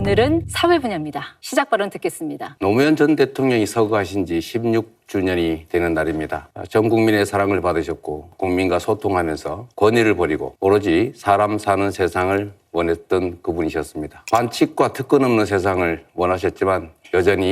오늘은 사회 분야입니다. 시작 발언 듣겠습니다. 노무현 전 대통령이 서거하신 지 16주년이 되는 날입니다. 전 국민의 사랑을 받으셨고 국민과 소통하면서 권위를 버리고 오로지 사람 사는 세상을 원했던 그분이셨습니다. 반칙과 특권 없는 세상을 원하셨지만 여전히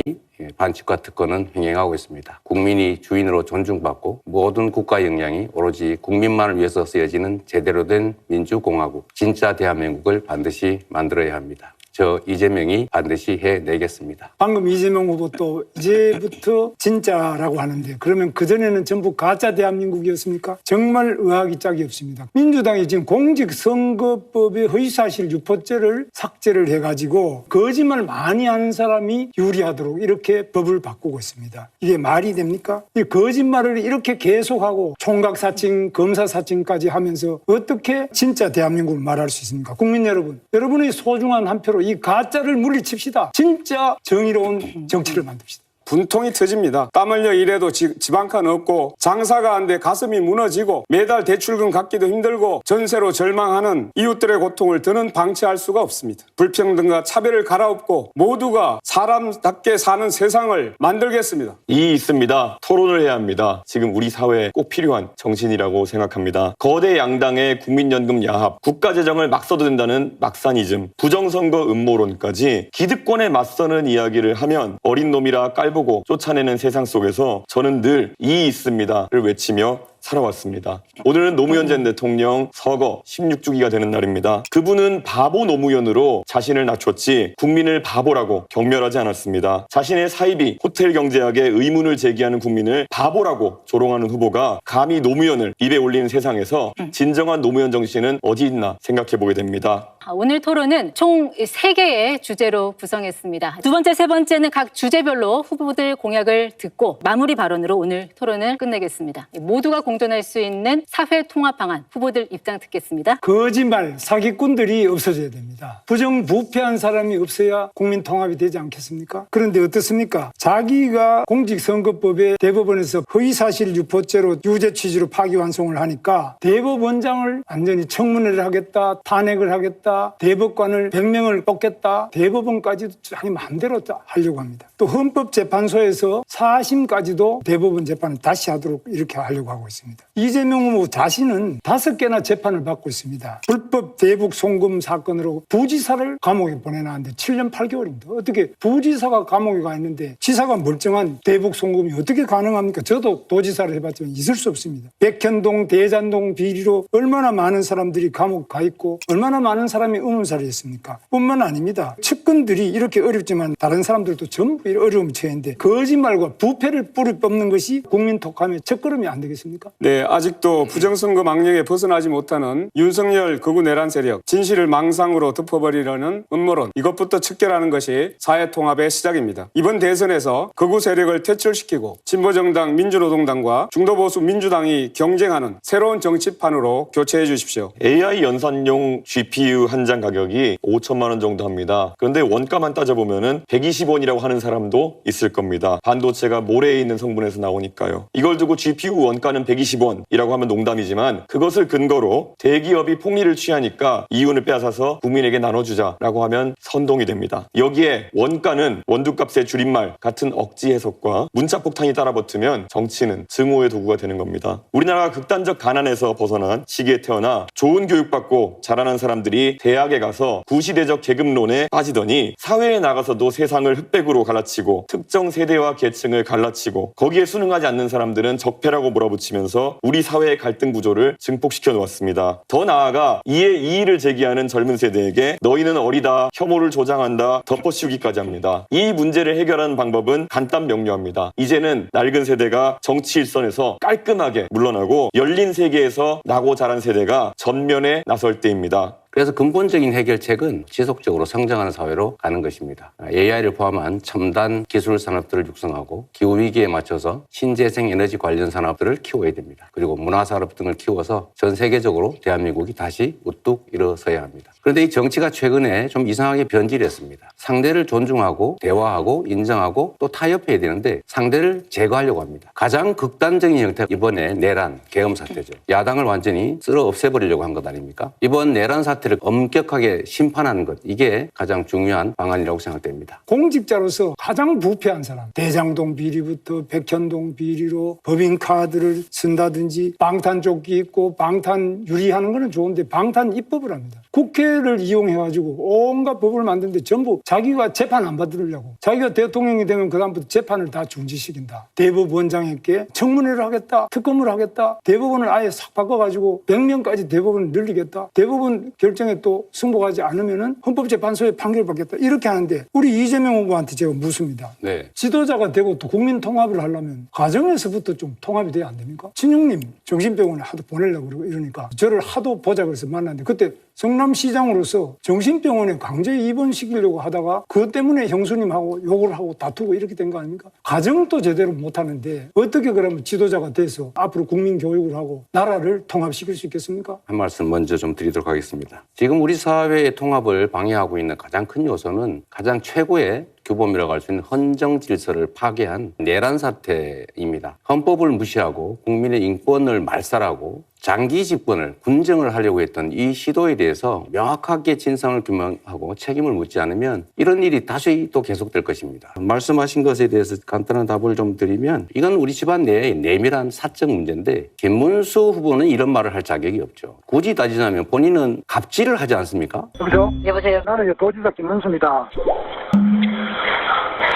반칙과 특권은 횡행하고 있습니다. 국민이 주인으로 존중받고 모든 국가 역량이 오로지 국민만을 위해서 쓰여지는 제대로 된 민주공화국, 진짜 대한민국을 반드시 만들어야 합니다. 저 이재명이 반드시 해내겠습니다. 방금 이재명 후보 또 이제부터 진짜라고 하는데 그러면 그전에는 전부 가짜 대한민국이었습니까? 정말 의학이 짝이 없습니다. 민주당이 지금 공직선거법의 허위사실 유포죄를 삭제를 해가지고 거짓말 많이 하는 사람이 유리하도록 이렇게 법을 바꾸고 있습니다. 이게 말이 됩니까? 이 거짓말을 이렇게 계속하고 총각사칭, 검사사칭까지 하면서 어떻게 진짜 대한민국을 말할 수 있습니까? 국민 여러분, 여러분의 소중한 한 표로 이 가짜를 물리칩시다. 진짜 정의로운 정치를 만듭시다. 분통이 터집니다. 땀 흘려 일해도 집 한 칸 없고 장사가 안 돼 가슴이 무너지고 매달 대출금 갚기도 힘들고 전세로 절망하는 이웃들의 고통을 더는 방치할 수가 없습니다. 불평등과 차별을 갈아엎고 모두가 사람답게 사는 세상을 만들겠습니다. 이의 있습니다. 토론을 해야 합니다. 지금 우리 사회에 꼭 필요한 정신이라고 생각합니다. 거대 양당의 국민연금 야합, 국가재정을 막 써도 된다는 막사니즘, 부정선거 음모론까지 기득권에 맞서는 이야기를 하면 어린 놈이라 깔보고 쫓아내는 세상 속에서 저는 늘 이의 있습니다를 외치며 살아왔습니다. 오늘은 노무현 전 대통령 서거 16주기가 되는 날입니다. 그분은 바보 노무현으로 자신을 낮췄지 국민을 바보라고 경멸하지 않았습니다. 자신의 사이비 호텔 경제학에 의문을 제기하는 국민을 바보라고 조롱하는 후보가 감히 노무현을 입에 올리는 세상에서 진정한 노무현 정신은 어디 있나 생각해보게 됩니다. 오늘 토론은 총 3개의 주제로 구성했습니다. 두 번째, 세 번째는 각 주제별로 후보들 공약을 듣고 마무리 발언으로 오늘 토론을 끝내겠습니다. 모두가 공존할 수 있는 사회 통합 방안, 후보들 입장 듣겠습니다. 거짓말, 사기꾼들이 없어져야 됩니다. 부정부패한 사람이 없어야 국민 통합이 되지 않겠습니까? 그런데 어떻습니까? 자기가 공직선거법에 대법원에서 허위사실 유포죄로 유죄 취지로 파기환송을 하니까 대법원장을 완전히 청문회를 하겠다, 탄핵을 하겠다, 대법관을 100명을 뽑겠다, 대법원까지도 자기 마음대로 하려고 합니다. 또 헌법재판소에서 사심까지도 대법원 재판을 다시 하도록 이렇게 하려고 하고 있습니다. 이재명 후보 자신은 5개나 재판을 받고 있습니다. 불법 대북 송금 사건으로 부지사를 감옥에 보내놨는데 7년 8개월입니다. 어떻게 부지사가 감옥에 가 있는데 지사가 멀쩡한 대북 송금이 어떻게 가능합니까? 저도 도지사를 해봤지만 있을 수 없습니다. 백현동, 대잔동 비리로 얼마나 많은 사람들이 감옥 가 있고 얼마나 많은 사람이 의문사를 했습니까? 뿐만 아닙니다. 측근들이 이렇게 어렵지만 다른 사람들도 전부 어려움에 처했는데 거짓말과 부패를 뿌리 뽑는 것이 국민 통합의 첫걸음이 안 되겠습니까? 네, 아직도 부정선거 망령에 벗어나지 못하는 윤석열 극우 내란 세력, 진실을 망상으로 덮어버리려는 음모론, 이것부터 척결하는 것이 사회통합의 시작입니다. 이번 대선에서 극우 세력을 퇴출시키고 진보정당 민주노동당과 중도보수 민주당이 경쟁하는 새로운 정치판으로 교체해 주십시오. AI 연산용 GPU 한 장 가격이 5천만 원 정도 합니다. 그런데 원가만 따져보면 120원이라고 하는 사람도 있을 겁니다. 반도체가 모래에 있는 성분에서 나오니까요. 이걸 두고 GPU 원가는 120원이라고 하면 농담이지만 그것을 근거로 대기업이 폭리를 취하니까 이윤을 빼앗아서 국민에게 나눠주자라고 하면 선동이 됩니다. 여기에 원가는 원두값의 줄임말 같은 억지 해석과 문자폭탄이 따라붙으면 정치는 증오의 도구가 되는 겁니다. 우리나라가 극단적 가난에서 벗어난 시기에 태어나 좋은 교육받고 자라난 사람들이 대학에 가서 구시대적 계급론에 빠지더니 사회에 나가서도 세상을 흑백으로 갈라치고 특정 세대와 계층을 갈라치고 거기에 순응하지 않는 사람들은 적폐라고 몰아붙이면서 우리 사회의 갈등 구조를 증폭시켜 놓았습니다. 더 나아가 이에 이의를 제기하는 젊은 세대에게 너희는 어리다, 혐오를 조장한다, 덮어씌우기까지 합니다. 이 문제를 해결하는 방법은 간단 명료합니다. 이제는 낡은 세대가 정치 일선에서 깔끔하게 물러나고 열린 세계에서 나고 자란 세대가 전면에 나설 때입니다. 그래서 근본적인 해결책은 지속적으로 성장하는 사회로 가는 것입니다. AI를 포함한 첨단 기술 산업들을 육성하고 기후위기에 맞춰서 신재생 에너지 관련 산업들을 키워야 됩니다. 그리고 문화산업 등을 키워서 전 세계적으로 대한민국이 다시 우뚝 일어서야 합니다. 그런데 이 정치가 최근에 좀 이상하게 변질했습니다. 상대를 존중하고 대화하고 인정하고 또 타협해야 되는데 상대를 제거하려고 합니다. 가장 극단적인 형태가 이번에 내란, 계엄 사태죠. 야당을 완전히 쓸어 없애버리려고 한 것 아닙니까? 이번 내란 사태 사태를 엄격하게 심판하는 것, 이게 가장 중요한 방안이라고 생각됩니다. 공직자로서 가장 부패한 사람, 대장동 비리부터 백현동 비리로 법인카드를 쓴다든지 방탄조끼 입고 방탄 유리하는 거는 좋은데 방탄 입법을 합니다. 국회를 이용해가지고 온갖 법을 만드는데 전부 자기가 재판 안 받으려고, 자기가 대통령이 되면 그다음부터 재판을 다 중지시킨다. 대법원장에게 청문회를 하겠다, 특검을 하겠다, 대법원을 아예 싹 바꿔가지고 100명까지 대법원을 늘리겠다, 대법원 결정에 또 승복하지 않으면은 헌법재판소에 판결받겠다, 이렇게 하는데 우리 이재명 후보한테 제가 묻습니다. 네. 지도자가 되고 또 국민 통합을 하려면 가정에서부터 좀 통합이 돼야 안 됩니까? 친형님 정신병원에 하도 보내려고 그러고 이러니까 저를 하도 보자 그래서 만났는데, 그때 성남시장으로서 정신병원에 강제 입원시키려고 하다가 그것 때문에 형수님하고 욕을 하고 다투고 이렇게 된 거 아닙니까? 가정도 제대로 못하는데 어떻게 그러면 지도자가 돼서 앞으로 국민 교육을 하고 나라를 통합시킬 수 있겠습니까? 한 말씀 먼저 좀 드리도록 하겠습니다. 지금 우리 사회의 통합을 방해하고 있는 가장 큰 요소는 가장 최고의 규범이라고 할 수 있는 헌정 질서를 파괴한 내란 사태입니다. 헌법을 무시하고 국민의 인권을 말살하고 장기 집권을 군정을 하려고 했던 이 시도에 대해서 명확하게 진상을 규명하고 책임을 묻지 않으면 이런 일이 다시 또 계속될 것입니다. 말씀하신 것에 대해서 간단한 답을 좀 드리면, 이건 우리 집안 내의 내밀한 사적 문제인데 김문수 후보는 이런 말을 할 자격이 없죠. 굳이 따지자면 본인은 갑질을 하지 않습니까? 여보세요? 여보세요? 나는 도지사 김문수입니다.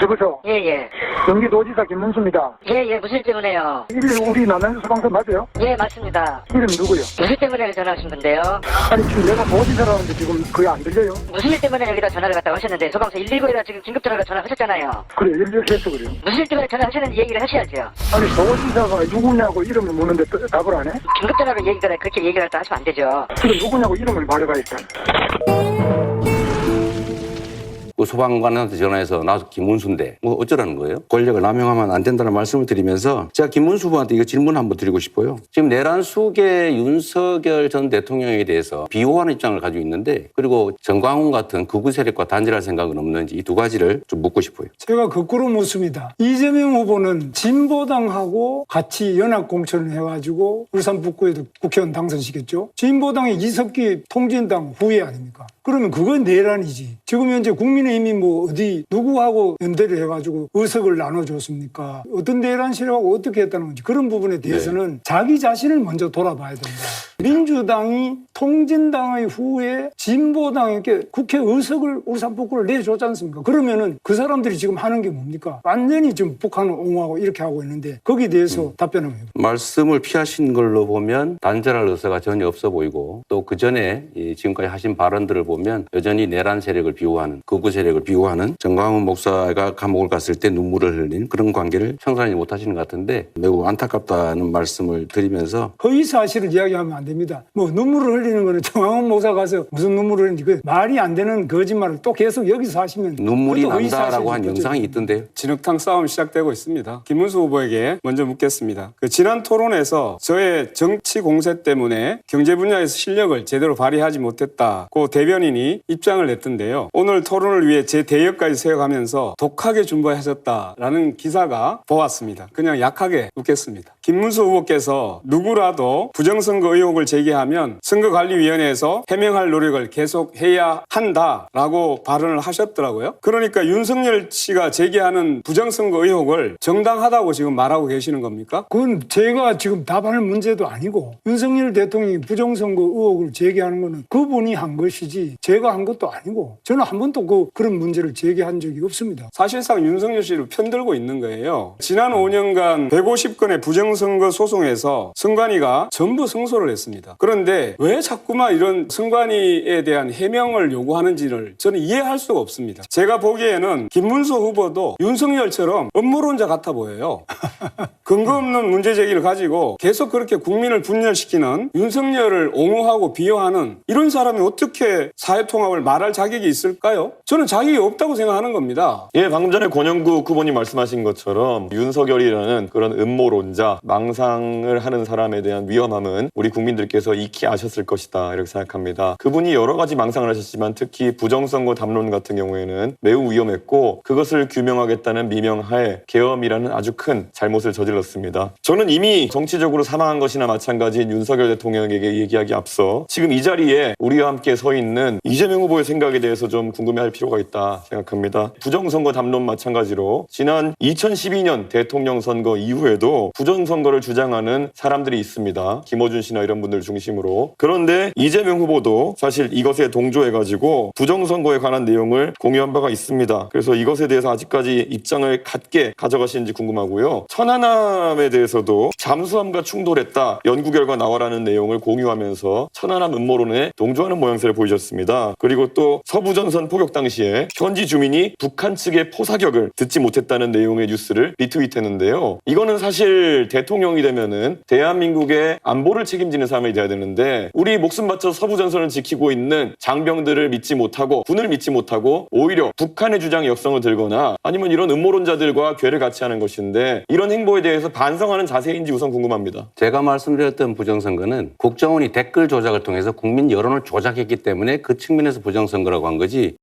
여보세요? 예예. 경기도지사 김문수입니다. 예예. 무슨 일 때문에요? 우리 남양주 소방서 맞아요? 예 맞습니다. 이름 누구요? 무슨 일 때문에 전화하신 건데요? 아니 지금 내가 도지사라는데 지금 그게 안 들려요? 무슨 일 때문에 여기다 전화를 갖다 하셨는데 소방서 119에다 지금 긴급 전화가 전화하셨잖아요. 그래 이렇게 했어 그래요. 무슨 일 때문에 전화하셨는지 얘기를 하셔야죠. 아니 도지사가 누구냐고 이름을 묻는데 답을 안 해? 긴급 전화로 얘기가 그렇게 얘기를 갖다 하시면 안 되죠. 그래 누구냐고 이름을 말해봐야겠다. 그 소방관한테 전화해서 나 김문수인데 뭐 어쩌라는 거예요? 권력을 남용하면 안 된다는 말씀을 드리면서 제가 김문수 후보한테 이거 질문 한번 드리고 싶어요. 지금 내란 수계 윤석열 전 대통령에 대해서 비호하는 입장을 가지고 있는데, 그리고 정광훈 같은 극우 세력과 단절할 생각은 없는지 이 두 가지를 좀 묻고 싶어요. 제가 거꾸로 묻습니다. 이재명 후보는 진보당하고 같이 연합공천을 해가지고 울산 북구에도 국회의원 당선시켰죠. 진보당의 이석기 통진당 후예 아닙니까? 그러면 그건 내란이지. 지금 현재 국민의힘이 뭐 어디 누구하고 연대를 해가지고 의석을 나눠줬습니까? 어떤 내란 세력하고 어떻게 했다는 건지 그런 부분에 대해서는 자기 자신을 먼저 돌아봐야 된다. 민주당이 통진당의 후에 진보당에게 국회 의석을 울산 북구를 내줬지 않습니까? 그러면은 그 사람들이 지금 하는 게 뭡니까? 완전히 지금 북한을 옹호하고 이렇게 하고 있는데 거기에 대해서 답변을 해요. 말씀을 피하신 걸로 보면 단절할 의사가 전혀 없어 보이고, 또 그 전에 지금까지 하신 발언들을 보면 여전히 내란 세력을 비호하는, 극우 세력을 비호하는 정광훈 목사가 감옥을 갔을 때 눈물을 흘린 그런 관계를 청산하지 못하시는 것 같은데 매우 안타깝다는 말씀을 드리면서, 허위 사실을 이야기하면 안 됩니다. 뭐 눈물을 흘리는 거는 정황훈 목사 가서 무슨 눈물을 흘리는지 그 말이 안 되는 거짓말을 또 계속 여기서 하시면 눈물이 그것도 허위 난다라고 한 사실이죠. 영상이 있던데요. 진흙탕 싸움 시작되고 있습니다. 김문수 후보에게 먼저 묻겠습니다. 지난 토론에서 저의 정치 공세 때문에 경제 분야에서 실력을 제대로 발휘하지 못했다고 대변인이 입장을 냈던데요. 오늘 토론을 위해 제 대역까지 세워가면서 독하게 준비하셨다라는 기사가 보았습니다. 그냥 약하게 묻겠습니다. 김문수 후보께서 누구라도 부정선거 의혹을 제기하면 선거관리위원회에서 해명할 노력을 계속해야 한다라고 발언을 하셨더라고요. 그러니까 윤석열 씨가 제기하는 부정선거 의혹을 정당하다고 지금 말하고 계시는 겁니까? 그건 제가 지금 답할 문제도 아니고 윤석열 대통령이 부정선거 의혹을 제기하는 거는 그분이 한 것이지 제가 한 것도 아니고 저는 한 번도 그런 문제를 제기한 적이 없습니다. 사실상 윤석열 씨를 편들고 있는 거예요. 지난 5년간 150건의 부정선거 소송에서 선관위가 전부 승소를 했습니다. 그런데 왜 자꾸만 이런 선관위에 대한 해명을 요구하는지를 저는 이해할 수가 없습니다. 제가 보기에는 김문수 후보도 윤석열처럼 음모론자 같아 보여요. 근거 없는 문제 제기를 가지고 계속 그렇게 국민을 분열시키는, 윤석열을 옹호하고 비호하는 이런 사람이 어떻게 사회통합을 말할 자격이 있을까요? 저는 자격이 없다고 생각하는 겁니다. 예, 방금 전에 권영국 후보님 말씀하신 것처럼 윤석열이라는 그런 음모론자, 망상을 하는 사람에 대한 위험함은 우리 국민들께서 익히 아셨을 것이다 이렇게 생각합니다. 그분이 여러 가지 망상을 하셨지만 특히 부정선거 담론 같은 경우에는 매우 위험했고, 그것을 규명하겠다는 미명하에 계엄이라는 아주 큰 잘못을 저질렀 그렇습니다. 저는 이미 정치적으로 사망한 것이나 마찬가지인 윤석열 대통령에게 얘기하기 앞서 지금 이 자리에 우리와 함께 서 있는 이재명 후보의 생각에 대해서 좀 궁금해할 필요가 있다 생각합니다. 부정선거 담론 마찬가지로 지난 2012년 대통령 선거 이후에도 부정선거를 주장하는 사람들이 있습니다. 김어준 씨나 이런 분들 중심으로. 그런데 이재명 후보도 사실 이것에 동조해가지고 부정선거에 관한 내용을 공유한 바가 있습니다. 그래서 이것에 대해서 아직까지 입장을 갖게 가져가시는지 궁금하고요. 천안함에 대해서도 잠수함과 충돌했다, 연구 결과 나와라는 내용을 공유하면서 천안함 음모론에 동조하는 모양새를 보이셨습니다. 그리고 또 서부전선 포격 당시에 현지 주민이 북한 측의 포사격을 듣지 못했다는 내용의 뉴스를 리트윗했는데요. 이거는 사실 대통령이 되면은 대한민국의 안보를 책임지는 사람이 돼야 되는데 우리 목숨 바쳐 서부전선을 지키고 있는 장병들을 믿지 못하고 군을 믿지 못하고 오히려 북한의 주장에 역성을 들거나 아니면 이런 음모론자들과 궤를 같이 하는 것인데 이런 행보에 대해서 반성하는 자세인지 우선 궁금합니다. 제가 말씀드렸던 부정선거는 국정원이 댓글 조작을 통해서 국민 여론을 조작했기 때문에 그 측면에서 부정선거라고 한 거지,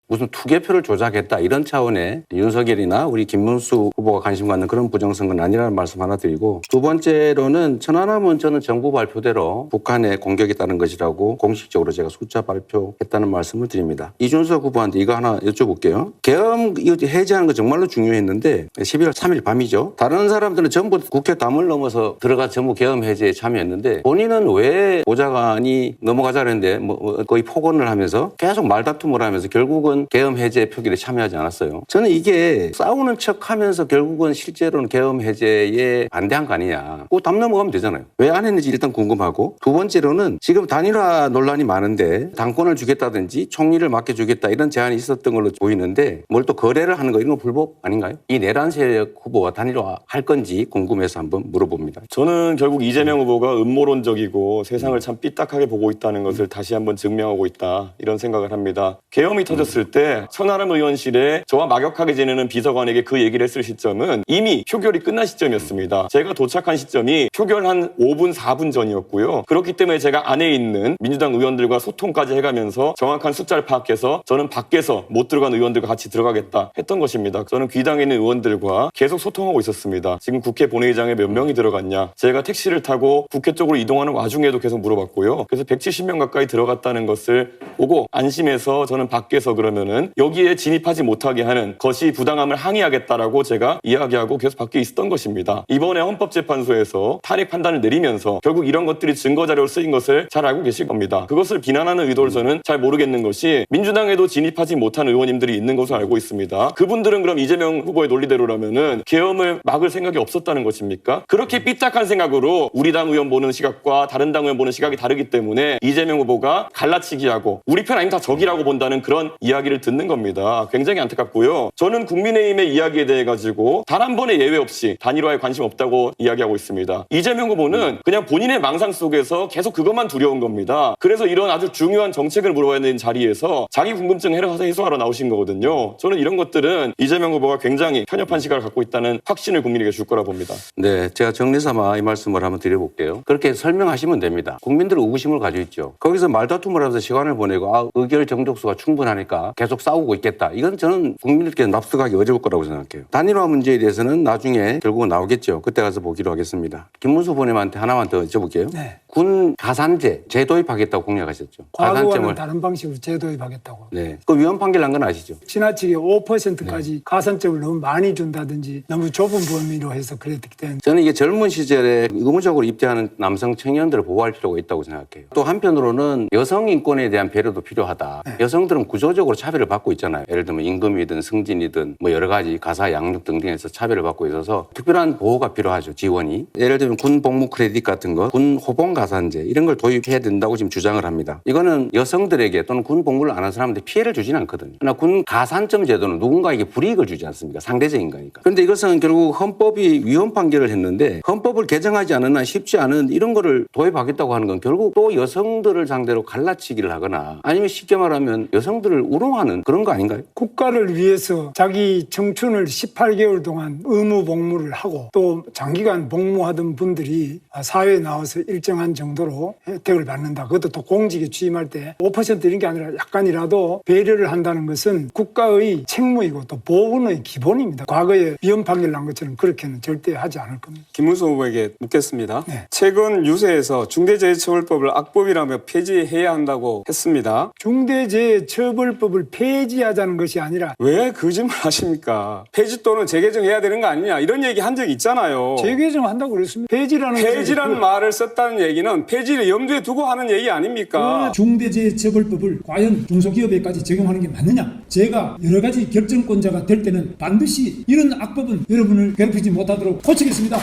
무슨 투개표를 조작했다 이런 차원의 윤석열이나 우리 김문수 후보가 관심 갖는 그런 부정선거는 아니라는 말씀 하나 드리고, 두 번째로는 천안함은 저는 정부 발표대로 북한의 공격에 따른 것이라고 공식적으로 제가 숫자 발표했다는 말씀을 드립니다. 이준석 후보한테 이거 하나 여쭤볼게요. 계엄 이거 해제하는 거 정말로 중요했는데 11월 3일 밤이죠. 다른 사람들은 전부 국회 담을 넘어서 들어가 전부 계엄 해제에 참여했는데 본인은 왜 보좌관이 넘어가자 했는데 뭐 거의 폭언을 하면서 계속 말다툼을 하면서 결국은 계엄 해제 표결에 참여하지 않았어요. 저는 이게 싸우는 척하면서 결국은 실제로는 계엄 해제에 반대한 거 아니냐. 그 담 넘어가면 되잖아요. 왜 안 했는지 일단 궁금하고, 두 번째로는 지금 단일화 논란이 많은데 당권을 주겠다든지 총리를 맡겨주겠다 이런 제안이 있었던 걸로 보이는데 뭘 또 거래를 하는 거 이런 거 불법 아닌가요? 이 내란 세력 후보와 단일화 할 건지 궁금해서 한번 물어봅니다. 저는 결국 이재명 후보가 음모론적이고 세상을 참 삐딱하게 보고 있다는 것을 다시 한번 증명하고 있다, 이런 생각을 합니다. 계엄이 터졌을 때 천하람 의원실에 저와 막역하게 지내는 비서관에게 그 얘기를 했을 시점은 이미 표결이 끝난 시점이었습니다. 제가 도착한 시점이 표결 한 5분, 4분 전이었고요. 그렇기 때문에 제가 안에 있는 민주당 의원들과 소통까지 해가면서 정확한 숫자를 파악해서 저는 밖에서 못 들어간 의원들과 같이 들어가겠다 했던 것입니다. 저는 귀당에 있는 의원들과 계속 소통하고 있었습니다. 지금 국회 본회의장에 몇 명이 들어갔냐. 제가 택시를 타고 국회 쪽으로 이동하는 와중에도 계속 물어봤고요. 그래서 170명 가까이 들어갔다는 것을 보고 안심해서 저는 밖에서 그러면은 여기에 진입하지 못하게 하는 것이 부당함을 항의하겠다라고 제가 이야기하고 계속 밖에 있었던 것입니다. 이번에 헌법재판소에서 탄핵 판단을 내리면서 결국 이런 것들이 증거자료로 쓰인 것을 잘 알고 계실 겁니다. 그것을 비난하는 의도를 저는 잘 모르겠는 것이 민주당에도 진입하지 못한 의원님들이 있는 것으로 알고 있습니다. 그분들은 그럼 이재명 후보의 논리대로라면은 계엄을 막을 생각이 없었다는 것입니까? 그렇게 삐딱한 생각으로 우리 당 의원 보는 시각과 다른 당 의원 보는 시각이 다르기 때문에 이재명 후보가 갈라치기하고 우리 편 아니면 다 적이라고 본다는 그런 이야기를 듣는 겁니다. 굉장히 안타깝고요. 저는 국민의힘의 이야기에 대해 가지고 단 한 번의 예외 없이 단일화에 관심 없다고 이야기하고 있습니다. 이재명 후보는 그냥 본인의 망상 속에서 계속 그것만 두려운 겁니다. 그래서 이런 아주 중요한 정책을 물어봐야 되는 자리에서 자기 궁금증 해소하러 나오신 거거든요. 저는 이런 것들은 이재명 후보가 굉장히 편협한 시각을 갖고 있다는 확신을 국민에게 줄 거라 봅니다. 네, 제가 정리삼아 이 말씀을 한번 드려볼게요. 그렇게 설명하시면 됩니다. 국민들은 의구심을 가지고 있죠. 거기서 말다툼을 하면서 시간을 보내고 의결 정족수가 충분하니까 계속 싸우고 있겠다. 이건 저는 국민들께 납득하기 어려울 거라고 생각해요. 단일화 문제에 대해서는 나중에 결국은 나오겠죠. 그때 가서 보기로 하겠습니다. 김문수 후보님한테 하나만 더 여쭤볼게요. 네. 군 가산제 재도입하겠다고 공약하셨죠. 과거와는 다른 방식으로 재도입하겠다고. 네. 그 위헌 판결 난 건 아시죠? 지나치게 5%까지 가산점을 너무 많이 준다든지 너무 좁은 범위로 해서 그랬기 때문에 저는 이게 젊은 시절에 의무적으로 입대하는 남성 청년들을 보호할 필요가 있다고 생각해요. 또 한편으로는 여성 인권에 대한 배려도 필요하다. 네. 여성들은 구조적으로 차별을 받고 있잖아요. 예를 들면 임금이든 승진이든 뭐 여러 가지 가사 양육 등등에서 차별을 받고 있어서 특별한 보호가 필요하죠. 지원이. 예를 들면 군 복무 크레딧 같은 거, 군 호봉 가산제 이런 걸 도입해야 된다고 지금 주장을 합니다. 이거는 여성들에게 또는 군 복무를 안 한 사람한테 피해를 주지는 않거든요. 그러나 군 가산점 제도는 누군가에게 불이익을 주지 않습니까? 상대적인 거니까. 그런데 이것은 결국 헌법이 위헌 판결을 했는데 헌법을 개정하지 않은 한 쉽지 않은 이런 거를 도입하겠다고 하는 건 결국 또 여성들을 상대로 갈라치기를 하거나 아니면 쉽게 말하면 여성들을 우롱하는 그런 거 아닌가요? 국가를 위해서 자기 청춘을 18개월 동안 의무 복무를 하고 또 장기간 복무하던 분들이 사회에 나와서 일정한 정도로 혜택을 받는다. 그것도 또 공직에 취임할 때 5% 이런 게 아니라 약간이라도 배려를 한다는 것은 국가의 책무이고 또 보훈의 기본입니다. 과거에 위헌 판결 난 것처럼 그렇게는 절대 하지 않을 겁니다. 김문수 후보에게 묻겠습니다. 네. 최근 유세에서 중대재해처벌법을 악법이라며 폐지해야 한다고 했습니다. 중대재해처벌법을 폐지하자는 것이 아니라 왜 거짓말 하십니까? 폐지 또는 재개정해야 되는 거 아니냐 이런 얘기 한 적 있잖아요. 재개정한다고 그랬습니다. 폐지라는 폐지라는 말을 썼다는 얘기는 폐지를 염두에 두고 하는 얘기 아닙니까? 중대재해처벌법을 과연 중소기업에까지 적용하는 게 맞느냐? 제가 여러 가지 결정권자가 될 때는 반드시 이런 악법은 여러분을 괴롭히지 못하도록 고치겠습니다.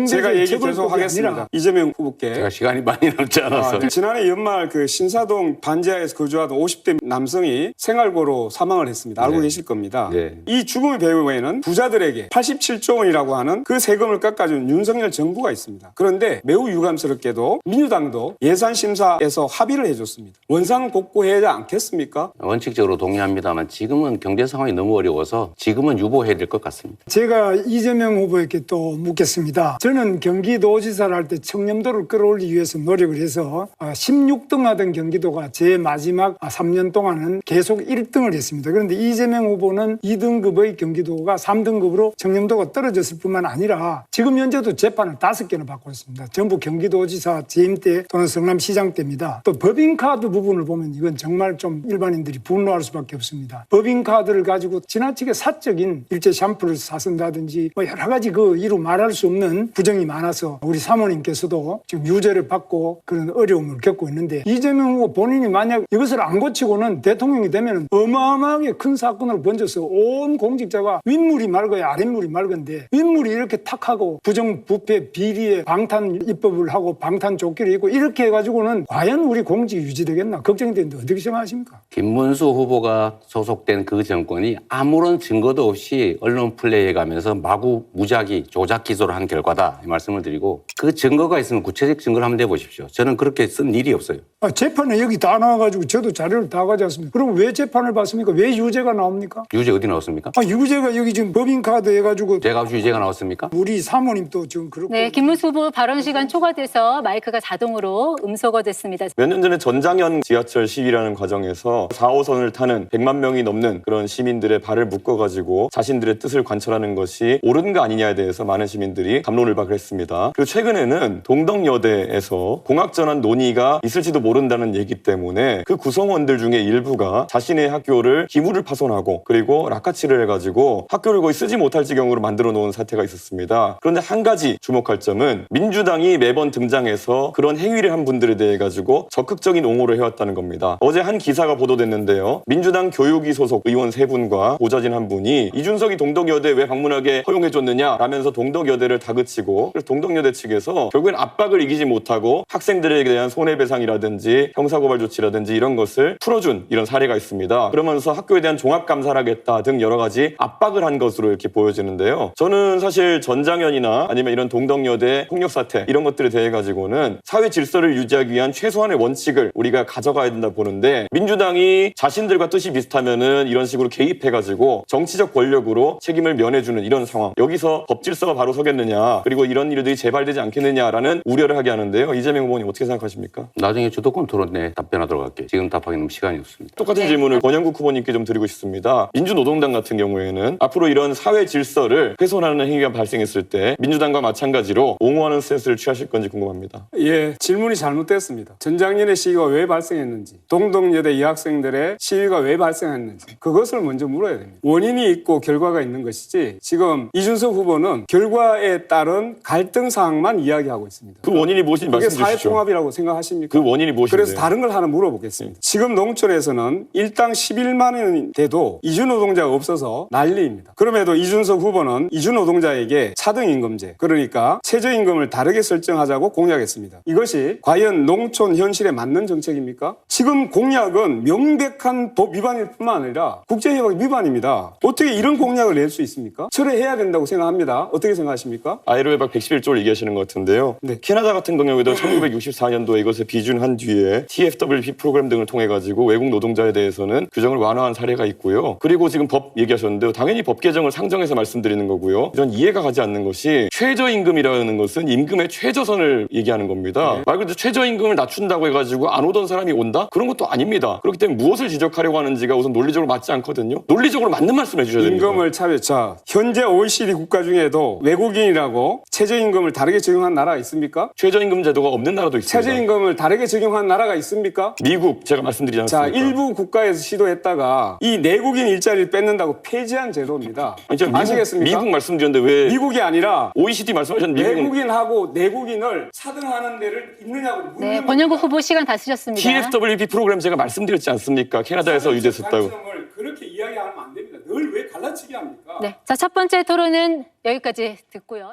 제가 얘기 중대재해처벌법이 계속하겠습니다. 아니라 이재명 후보께. 제가 시간이 많이 남지 않아서 지난해 연말 그 신사동 반지하에서 거주하던 50대 남성이 생활고로 사망을 했습니다. 알고 네. 계실 겁니다. 네. 이 죽음의 배후에는 부자들에게 87조 원이라고 하는 그 세금을 깎아준 윤석열 정부가 있습니다. 그런데 매우 유감스럽게도 민주당도 예산심사에서 합의를 해줬습니다. 원상복구해야 않겠습니까? 원칙적으로 동의합니다만 지금은 경제 상황이 너무 어려워서 지금은 유보해야 될 것 같습니다. 제가 이재명 후보에게 또 묻겠습니다. 저는 경기도지사를 할 때 청렴도를 끌어올리기 위해서 노력을 해서 16등 하던 경기도가 제 마지막 3년 동안은 계속 1등을 했습니다. 그런데 이재명 후보는 2등급의 경기도가 3등급으로 청렴도가 떨어졌을 뿐만 아니라 지금 현재도 재판을 5개나 받고 있습니다. 전부 경기도지사 재임 때 또는 성남시장 때입니다. 또 법인카드 부분을 보면 이건 정말 좀 일반인들이 분노할 수밖에 없습니다. 법인카드를 가지고 지나치게 사적인 일제 샴푸를 사쓴다든지 뭐 여러 가지 그 이루 말할 수 없는 부정이 많아서 우리 사모님께서도 지금 유죄를 받고 그런 어려움을 겪고 있는데 이재명 후보 본인이 만약 이것을 안 고치고는 대통령이 되면 어마어마하게 큰 사건을 번져서 온 공직자가 윗물이 맑아야 아랫물이 맑은데 윗물이 이렇게 탁하고 부정부패 비리에 방탄 입법을 하고 방탄조끼를 입고 이렇게 해가지고는 과연 우리 공직이 유지되겠나 걱정이 되는데 어떻게 생각하십니까? 김문수 후보가 소속된 그 정권이 아무런 증거도 없이 언론 플레이해가면서 마구 무작위 조작 기소를 한 결과다 이 말씀을 드리고 그 증거가 있으면 구체적 증거를 한번 내보십시오. 저는 그렇게 쓴 일이 없어요. 재판에 여기 다 나와가지고 저도 자료를 다 가져왔습니다. 그럼 왜 재판을 받습니까? 왜 유죄가 나옵니까? 유죄 어디 나왔습니까? 유죄가 여기 지금 법인카드 해가지고 제가 없이 유죄가 나왔습니까? 우리 사모님도 지금 그렇고 네, 김문수 후보 발언 시간 초과돼서 마이크가 자동으로 음소거 됐습니다. 몇 년 전에 전장현 지하철 시위라는 과정에서 4호선을 타는 100만 명이 넘는 그런 시민들의 발을 묶어가지고 자신들의 뜻을 관철하는 것이 옳은가 아니냐에 대해서 많은 시민들이 담론을 박했습니다. 그리고 최근에는 동덕여대에서 공학전환 논의가 있을지도 모른다는 얘기 때문에 그 구성원들 중에 일부가 자신의 학교를 기물을 파손하고 그리고 락카치를 해가지고 학교를 거의 쓰지 못할 지경으로 만들어 놓은 사태가 있었습니다. 그런데 한 가지 주목할 점은 민주당이 매번 등장해서 그런 행위를 한 분들에 대해 가지고 적극적인 옹호를 해왔다는 겁니다. 어제 한 기사가 보도됐는데요. 민주당 교육위 소속 의원 3분과 보좌진 1분이 이준석이 동덕여대 왜 방문하게 허용해줬느냐 라면서 동덕여대를 다그치고 그래서 동덕여대 측에서 결국엔 압박을 이기지 못하고 학생들에 대한 손해배상이라든지 형사고발 조치라든지 이런 것을 풀어준 이런 사례가 있습니다. 그러면서 학교에 대한 종합감사를 하겠다 등 여러 가지 압박을 한 것으로 이렇게 보여지는데요. 저는 사실 전장현이나 아니면 이런 동덕여대 폭력 사태 이런 것들에 대해 가지고는 사회 질서를 유지하기 위한 최소한의 원칙을 우리가 가져가야 된다 보는데 민주당이 자신들과 뜻이 비슷하면은 이런 식으로 개입해가지고 정치적 권력으로 책임을 면해주는 이런 상황 여기서 법 질서가 바로 서겠느냐 그리고 이런 일들이 재발되지 않겠느냐라는 우려를 하게 하는데요. 이재명 후보님 어떻게 생각하십니까? 나중에 주도권 토론에 답변하도록 할게요. 지금 답하기는 시간이 없습니다. 똑같은 질문을 권영국 후보님께 좀 드리고 싶습니다. 민주노동당 같은 경우에는 앞으로 이런 사회 질서를 훼손하는 행위가 발생했을 때 민주당과 마찬가지로 옹호하는 스탠스를 취하실 건지 궁금합니다. 예, 질문이 잘못됐습니다. 전장년의 시위가 왜 발생했는지, 동덕여대 여학생들의 시위가 왜 발생했는지 그것을 먼저 물어야 됩니다. 원인이 있고 결과가 있는 것이지 지금 이준석 후보는 결과에 따른 갈등 사항만 이야기하고 있습니다. 그 원인이 무엇인지 그게 말씀 주시죠. 사회통합이라고 생각하십니까? 그 원인이 무엇인데요? 그래서 다른 걸 하나 물어보겠습니다. 지금 농촌에서는 일당 11만 원이 돼도 이주노동자가 없어서 난리입니다. 그럼에도 이준석 후보는 이주노동자에게 차등임금제 그러니까 최저임금을 다르게 설정하자고 공약했습니다. 이것이 과연 농촌 현실에 맞는 정책입니까? 지금 공약은 명백한 법 위반일 뿐만 아니라 국제협약 위반입니다. 어떻게 이런 공약을 낼 수 있습니까? 철회해야 된다고 생각합니다. 어떻게 생각하십니까? 자유로회박 111조를 얘기하시는 것 같은데요. 네. 캐나다 같은 경우에도 1964년도에 이것을 비준한 뒤에 TFWP 프로그램 등을 통해 가지고 외국 노동자에 대해서는 규정을 완화한 사례가 있고요. 그리고 지금 법 얘기하셨는데요. 당연히 법 개정을 상정해서 말씀드리는 거고요. 전 이해가 가지 않는 것이 최저임금이라는 것은 임금의 최저선을 얘기하는 겁니다. 말 그대로 최저임금을 낮춘다고 해가지고 안 오던 사람이 온다? 그런 것도 아닙니다. 그렇기 때문에 무엇을 지적하려고 하는지가 우선 논리적으로 맞지 않거든요. 논리적으로 맞는 말씀을 해주셔야 됩니다. 임금을 자, 현재 OECD 국가 중에도 외국인이라고 최저임금을 다르게 적용한 나라가 있습니까? 최저임금 제도가 없는 나라도 있습니다. 최저임금을 다르게 적용한 나라가 있습니까? 미국 제가 말씀드리지 자, 않습니까? 일부 국가에서 시도했다가 이 내국인 일자리를 뺏는다고 폐지한 제도입니다. 아니, 제가 아시겠습니까? 미국 말씀드렸는데 왜 미국이 아니라 OECD 말씀하셨는데 미국은 외국인하고 내국인을 차등하는 데를 있느냐고 묻는 네, 겁니다. 권영국 후보 시간 다 쓰셨습니다. TFWP 프로그램 제가 말씀드렸지 않습니까? 캐나다에서 유지했었다고. 관점을 그렇게 이야기하면 안 됩니다. 늘 왜 갈라치기 합니까? 네, 자, 첫 번째 토론은 여기까지 듣고요.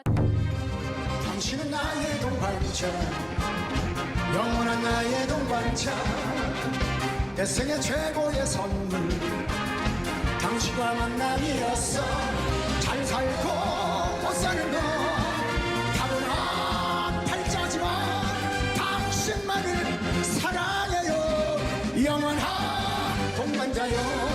당신은 나의 동반자 영원한 나의 동반자 내 생애 최고의 선물 당신과 만남이었어 잘 살고 못 사는 건 타고난 팔자지만 당신만을 사랑해요 영원한 동반자요